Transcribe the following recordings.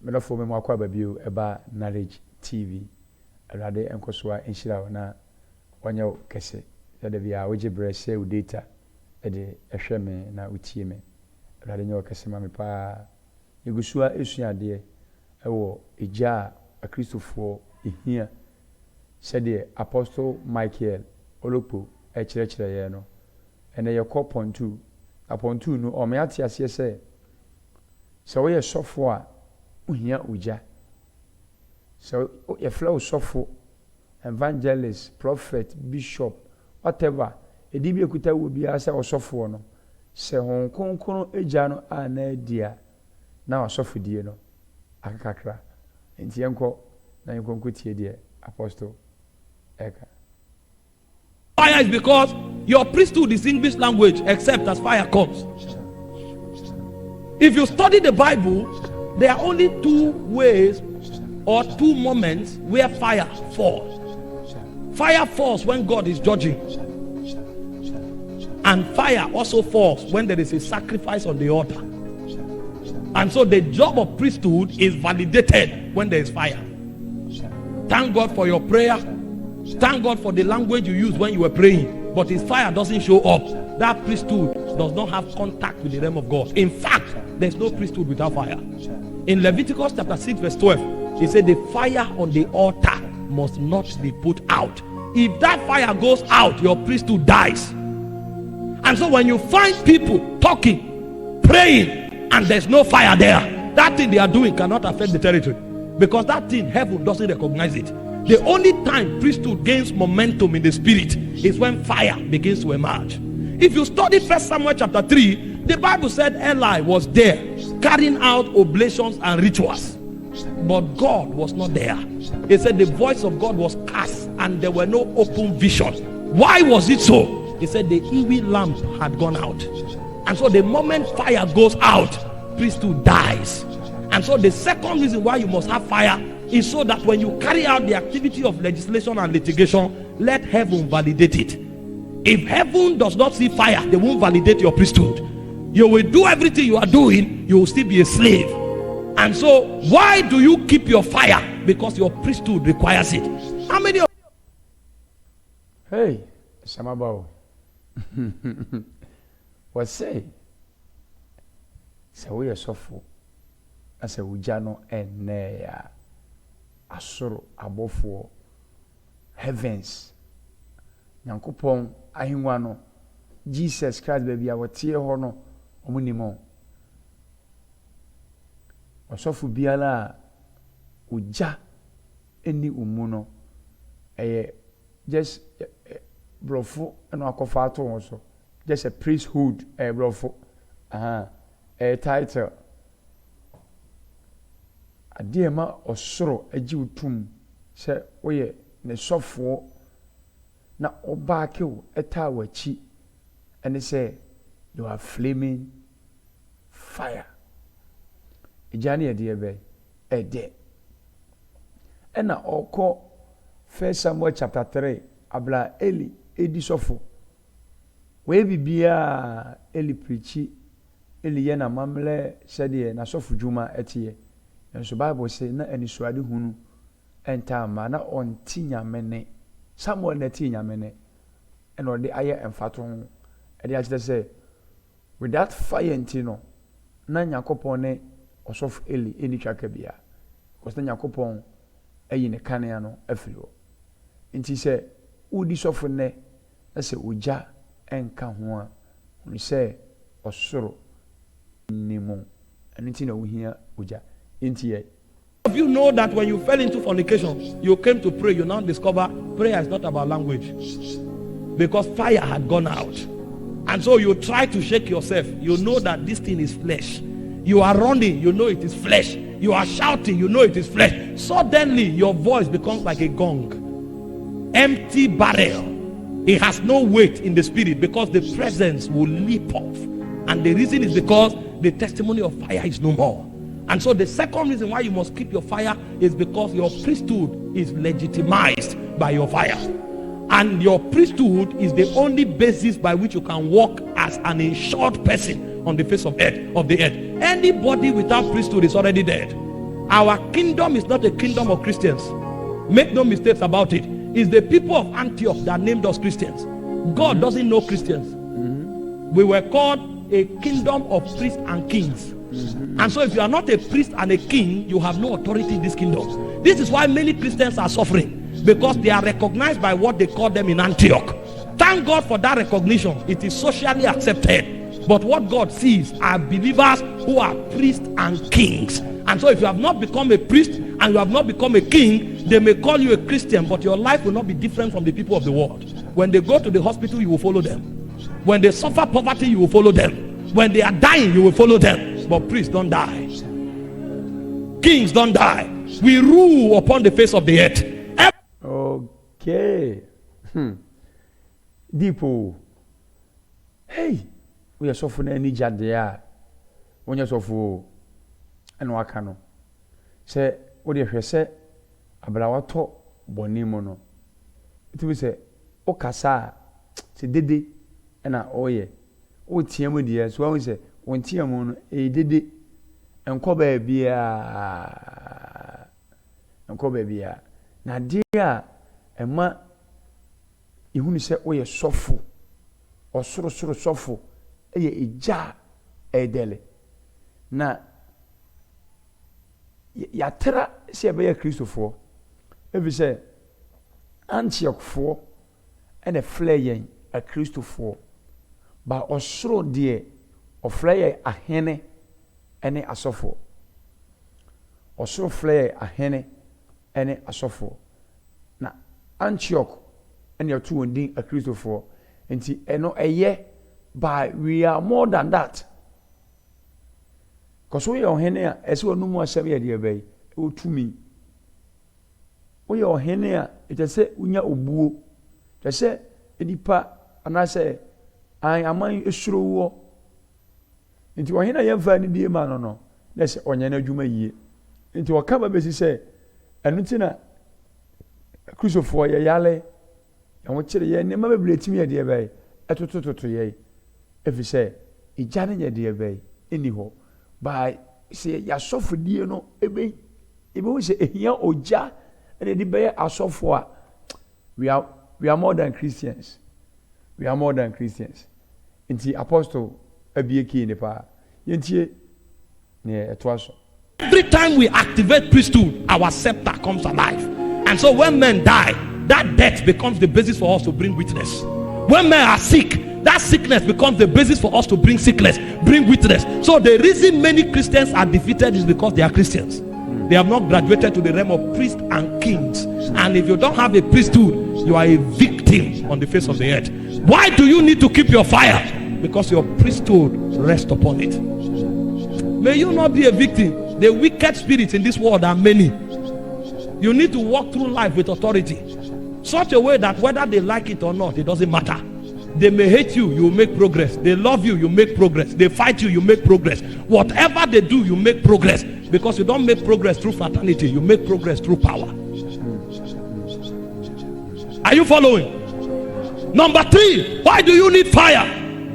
me no for me mo akwa babio eba Knowledge TV awurade enkoso a enhyira na onye kese ya de bia oje bre share data e de ehwe me na utie me awurade nye kese ma me pa egusua esuade ewo eja a Christopher ehia said Apostle Michael Olopo ekyerɛkyerɛ ye no ene ye call point 2 upon 2 no o me ate ase se we ye sofo a uhia uja so ye flow sofo evangelist prophet bishop whatever edi bi ekuta wo bia se osofo no se hon konkon eja no ana dia na osofo die no akakra enti enko na enko tie die Apostle Eka. Fire is because your priesthood is English language except as fire comes. If you study the Bible, there are only 2 ways or 2 moments where fire falls. Fire falls when God is judging, and fire also falls when there is a sacrifice on the altar. And so the job of priesthood is validated when there is fire. Thank God for your prayer. Thank God for the language you used when you were praying. But if fire doesn't show up, that priesthood does not have contact with the realm of God. In fact, there's no priesthood without fire. In Leviticus chapter 6 verse 12, it said the fire on the altar must not be put out. If that fire goes out, your priesthood dies. And so when you find people talking, praying, and there's no fire there, that thing they are doing cannot affect the territory, because that thing heaven doesn't recognize it. The only time priesthood gains momentum in the spirit is when fire begins to emerge. If you study 1 Samuel chapter 3, the Bible said Eli was there carrying out oblations and rituals, but God was not there. It said the voice of God was cast and there were no open visions. Why was it so? He said the Ewe lamp had gone out. And so the moment fire goes out, priesthood dies. And so the second reason why you must have fire is so that when you carry out the activity of legislation and litigation, let heaven validate it. If heaven does not see fire, they won't validate your priesthood. You will do everything you are doing, you will still be a slave. And so why do you keep your fire? Because your priesthood requires it. How many of Hey, Samabao. What say? So we are so as a ujano ene asoro abofo heavens nyankopon ahengwa no Jesus Christ baby awotie ho no omunimo osofu biala uja eni umuno just brofo eno akofa ato won so just a priesthood brofo a title adiema osoro agi utum se oye ne sofo na obaake eta wachi and say you are flaming fire ejani ebe ede ena oko 1 Samuel chapter 3 abla Eli edi sofo we bibia Eli preachi Eli ye na mamle sede na sofo djuma etie. And so Bible say na eni suade hunu enta ma na onti nyamene Samuel na ti nyamene and ode aye emfato ho e dey actually say with that fire ntino na nyakopon ne osof Eli eni twaka bia because na nyakopon ayi ne kanea no afiro nti say udi sofo ne na say oja enka ho a uni say osoro nimo enti na wohia oja. If you know that when you fell into fornication, you came to pray, you now discover prayer is not about language because fire had gone out. And so you try to shake yourself. You know that this thing is flesh. You are running, you know it is flesh. You are shouting, you know it is flesh. Suddenly your voice becomes like a gong. Empty barrel. It has no weight in the spirit because the presence will leap off. And the reason is because the testimony of fire is no more. And so the second reason why you must keep your fire is because your priesthood is legitimized by your fire. And your priesthood is the only basis by which you can walk as an insured person on the face of the earth. Anybody without priesthood is already dead. Our kingdom is not a kingdom of Christians. Make no mistakes about it. It's the people of Antioch that named us Christians. God doesn't know Christians. We were called a kingdom of priests and kings. And so if you are not a priest and a king, you have no authority in this kingdom. This is why many Christians are suffering, because they are recognized by what they call them in Antioch. Thank God for that recognition. It is socially accepted. But what God sees are believers who are priests and kings. And so if you have not become a priest and you have not become a king, they may call you a Christian, but your life will not be different from the people of the world. When they go to the hospital, you will follow them. When they suffer poverty, you will follow them. When they are dying, you will follow them. But priests don't die. Kings don't die. We rule upon the face of the earth. Okay. Deepo. Hey, we are suffering any jadea. When you're suffering, and wakano. Say, what do you say? Abrawato bonimono. It will say, Okasa, say, Didi, and I oye. O tiamu dear, so I say, when tiamun, a didi, and cobe beer, and cobe beer. Na dear, and ma, you say, oh, you're sofu, or sofu, a jar, a deli. Na, yatra, say, a Christopher. If you say, Antioch 4, and a flay a Christopher. But osoro dear, or flay a hene, and a sofo. Osoro flay a hene, and a sofo. Na Antioch, and your two and ding a Christopher, and see, and no a year, but we are more than that. Because we are hene, as well, no more 7 years, dear bay, oh, to me. We are hene, it is said, Unya Ubu, they say, Edipa, and I say, I am a sure war. Into a hena young fanny dear man or no. Let's say on your juma ye. Into a cover basis say, and Nutina Christopher Yale, and what you never blade me a dear bay, a to ye. If you say, a janet a dear bay, anyhow, by say, ya suffer dear no, a bay. If we say a here or ja, and a debate are software. We are more than Christians. We are more than Christians. Inti apostle abiyeki in the power. Yenti ne etwaso. Every time we activate priesthood, our scepter comes alive. And so when men die, that death becomes the basis for us to bring witness. When men are sick, that sickness becomes the basis for us to bring sickness, bring witness. So the reason many Christians are defeated is because they are Christians. They have not graduated to the realm of priests and kings. And if you don't have a priesthood, you are a victim on the face of the earth. Why do you need to keep your fire? Because your priesthood rests upon it. May you not be a victim. The wicked spirits in this world are many. You need to walk through life with authority, such a way that whether they like it or not, it doesn't matter. They may hate you, you make progress. They love you, you make progress. They fight you, you make progress. Whatever they do, you make progress. Because you don't make progress through fraternity, you make progress through power. Are you following? Number 3, why do you need fire?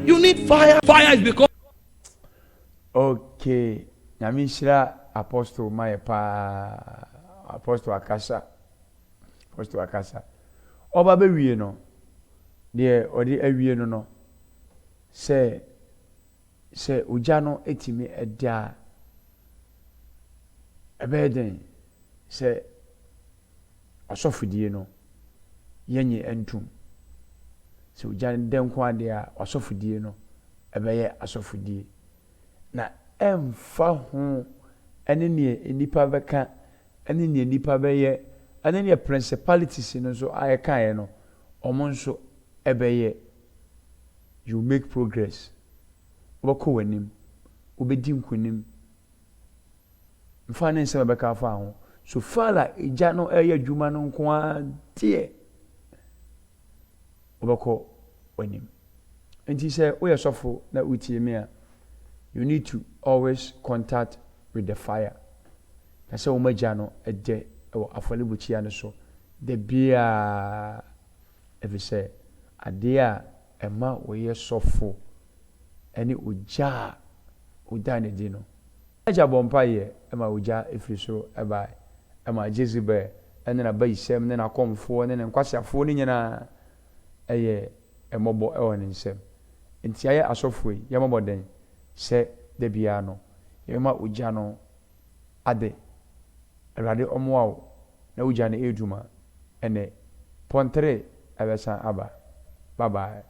You need fire. Fire is because... Okay. Nyamishira Apostle Mayepa, Apostle Akasa. Oba bewie no. De odi awie no. Se uja no etimi edia ebeden se asofudie no yenye entum. Se uja den kwa de a asofudie no ebeye asofudie. Na emfa ho ene ne nipa beka ene ne nipa beye ene ne principalities no so ayeka no omon so ebeye. You make progress. Wako wanim obedi nkonim mfa ne nsema beka fa ho so fala ija no eye adwuma no nko a tie wako wanim. Enti say we sofo na utie me a you need to always contact with the fire. Na say umaja no eje e afalibuchi ane so de bia if say ade a ema we sofo eni uja ne di no agya bɔ mpaeɛ ɛma ogya efiri soro ɛbae ɛma Jezebel ɛne n'abayisɛm ne n'akɔmfoɔ ne ne nkwasiafoɔ ne nyinaa ɛyɛ ɛmɔbɔ ɛwɔ ne nsam nti ayɛ asɔfo yi yɛmɔbɔ den sɛ da biara no yɛma ogya no ade Awurade ɔmmoa wo na ogya no ɛredwuma ɛnɛ pɔntere ɛbɛsan aba bye bye.